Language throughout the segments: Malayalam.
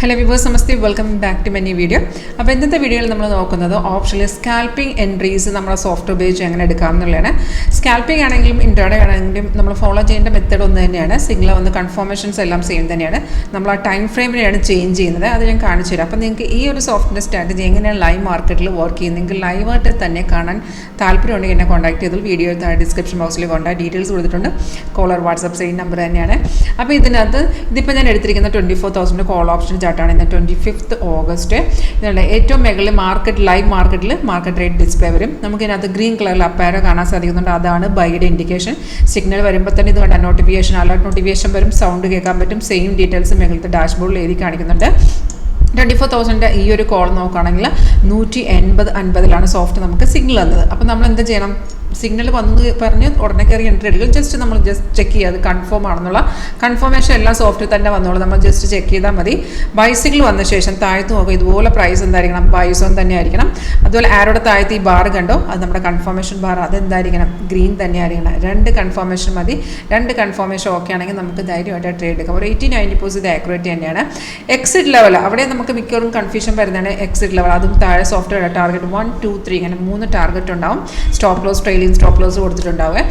Hello viewers, namaste, welcome back to my new video. അപ്പോൾ ഇന്നത്തെ വീഡിയോയിൽ നമ്മൾ നോക്കുന്നത് ഓപ്ഷനിൽ സ്കാൽപ്പിംഗ് എൻട്രീസ് നമ്മുടെ സോഫ്റ്റ്വെയർ ഉപയോഗിച്ച് എങ്ങനെ എടുക്കാമെന്നുള്ളതാണ്. സ്കാൽപ്പിംഗ് ആണെങ്കിലും ഇൻട്രാഡേ ആണെങ്കിലും നമ്മൾ ഫോളോ ചെയ്യേണ്ട മെത്തേഡ് ഒന്ന് തന്നെയാണ്. സിഗ്നൽ വന്ന് കൺഫർമേഷൻസ് എല്ലാം സെയിം തന്നെയാണ്. നമ്മൾ ആ ടൈം ഫ്രെയിമിനെയാണ് ചേഞ്ച് ചെയ്യുന്നത്. അത് ഞാൻ കാണിച്ചു തരാം. അപ്പോൾ നിങ്ങൾക്ക് ഈ ഒരു സോഫ്റ്റ്വെയർ സ്ട്രാറ്റജി എങ്ങനെയാണ് ലൈവ് മാർക്കറ്റിൽ വർക്ക് ചെയ്യുന്നത്, നിങ്ങൾക്ക് ലൈവായിട്ട് തന്നെ കാണാൻ താല്പര്യമുണ്ടെങ്കിൽ എന്നെ കോൺടാക്ട് ചെയ്താൽ വീഡിയോ ഡിസ്ക്രിപ്ഷൻ ബോക്സിൽ കോൺടാക്ട് ഡീറ്റെയിൽസ് കൊടുത്തിട്ടുണ്ട്. കോളർ വാട്സപ്പ് സെയിം നമ്പർ തന്നെയാണ്. അപ്പോൾ ഇതിനകത്ത് ഇതിപ്പോൾ ഞാൻ എടുത്തിരിക്കുന്ന 24,000 കോൾ ഓപ്ഷൻ ചാർട്ടാണ്. ഇന്ന് 25th August ഇതിനുള്ള ഏറ്റവും മുകളിൽ മാർക്കറ്റ് ലൈവ് മാർക്കറ്റിൽ മാർക്കറ്റ് റേറ്റ് ഡിസ്പ്ലേ വരും. നമുക്കിതിനകത്ത് ഗ്രീൻ കളറിൽ അപ്പാരോ കാണാൻ സാധിക്കുന്നുണ്ട്. അതാണ് ബൈയുടെ ഇൻഡിക്കേഷൻ. സിഗ്നൽ വരുമ്പോൾ തന്നെ ഇത് കണ്ട നോട്ടിഫിക്കേഷൻ അലർട്ട് നോട്ടിഫിക്കേഷൻ വരും, സൗണ്ട് കേൾക്കാൻ പറ്റും. സെയിം ഡീറ്റെയിൽസ് മുകളിലത്തെ ഡാഷ്ബോർഡിൽ എഴുതി കാണിക്കുന്നുണ്ട്. 24,000 ഈ ഒരു കോൾ നോക്കുകയാണെങ്കിൽ 180-50 സോഫ്റ്റ് നമുക്ക് സിഗ്നൽ തന്നത്. അപ്പോൾ നമ്മൾ എന്ത് ചെയ്യണം? സിഗ്നൽ വന്ന് പറഞ്ഞ് ഉടനെ കയറി എൻട്രി എടുക്കുക. ജസ്റ്റ് നമ്മൾ ചെക്ക് ചെയ്യുക അത് കൺഫേം ആണെന്നുള്ള കൺഫർമേഷൻ എല്ലാം സോഫ്റ്റ് തന്നെ വന്നോളൂ. നമ്മൾ ജസ്റ്റ് ചെക്ക് ചെയ്താൽ മതി. ബൈസിക്കിൾ വന്ന ശേഷം താഴത്ത് നോക്കുക, ഇതുപോലെ പ്രൈസ് എന്തായിരിക്കണം? ബൈസോൺ തന്നെ ആയിരിക്കണം. അതുപോലെ ആരോടെ താഴത്ത് ഈ ബാർ കണ്ടോ, അത് നമ്മുടെ കൺഫർമേഷൻ ബാർ, അതെന്തായിരിക്കണം? ഗ്രീൻ തന്നെ ആയിരിക്കണം. 2 കൺഫർമേഷൻ മതി. 2 കൺഫർമേഷൻ ഓക്കെ ആണെങ്കിൽ നമുക്ക് ധൈര്യമായിട്ട് ട്രേഡ് എടുക്കാം. ഒരു 80-90% ഇത് ആക്യുറേറ്റ് തന്നെയാണ്. എക്സിറ്റ് ലെവൽ അവിടെ നമുക്ക് മിക്കവാറും കൺഫ്യൂഷൻ വരുന്നതാണ്. എക്സിറ്റ് ലെവൽ അതും താഴെ സോഫ്റ്റ്വെയർ ടാർഗറ്റ് 1, 2, 3 ഇങ്ങനെ 3 ടാർഗറ്റ് ഉണ്ടാവും. Stop loss trailing stop loss കൊടുത്തിട്ടുണ്ടാവുക.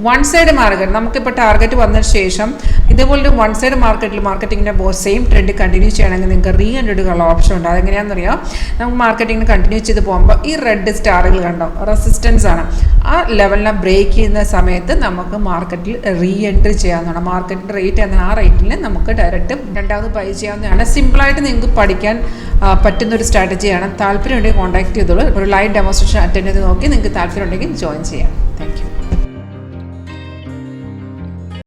വൺ സൈഡ് മാർക്കറ്റ് നമുക്കിപ്പോൾ ടാർഗറ്റ് വന്നതിന് ശേഷം ഇതുപോലെ വൺ സൈഡ് മാർക്കറ്റിങ്ങിൻ്റെ സെയിം ട്രെൻഡ് കണ്ടിന്യൂ ചെയ്യണമെങ്കിൽ നിങ്ങൾക്ക് റീ എൻട്രി എടുക്കാനുള്ള ഓപ്ഷൻ ഉണ്ട്. അതെങ്ങനെയാണെന്നറിയാം? നമുക്ക് മാർക്കറ്റിങ്ങിന് കണ്ടിന്യൂ ചെയ്ത് പോകുമ്പോൾ ഈ റെഡ് സ്റ്റാറുകൾ കണ്ടോ, റെസിസ്റ്റൻസ് ആണ്. ആ ലെവലിനെ ബ്രേക്ക് ചെയ്യുന്ന സമയത്ത് നമുക്ക് മാർക്കറ്റിൽ റീ എൻട്രി ചെയ്യാവുന്നതാണ്. മാർക്കറ്റിൻ്റെ റേറ്റ് എന്നാൽ ആ റേറ്റിൽ നമുക്ക് ഡയറക്റ്റ് രണ്ടാമത് ബൈ ചെയ്യാവുന്നതാണ്. സിമ്പിളായിട്ട് നിങ്ങൾക്ക് പഠിക്കാൻ പറ്റുന്നൊരു സ്ട്രാറ്റജിയാണ്. താല്പര്യമുണ്ടെങ്കിൽ കോൺടാക്ട് ചെയ്തോളൂ. ഒരു ലൈവ് ഡെമോൺസ്ട്രേഷൻ അറ്റൻഡ് ചെയ്ത് നോക്കി നിങ്ങൾക്ക് താല്പര്യമുണ്ടെങ്കിൽ ജോയിൻ ചെയ്യാം.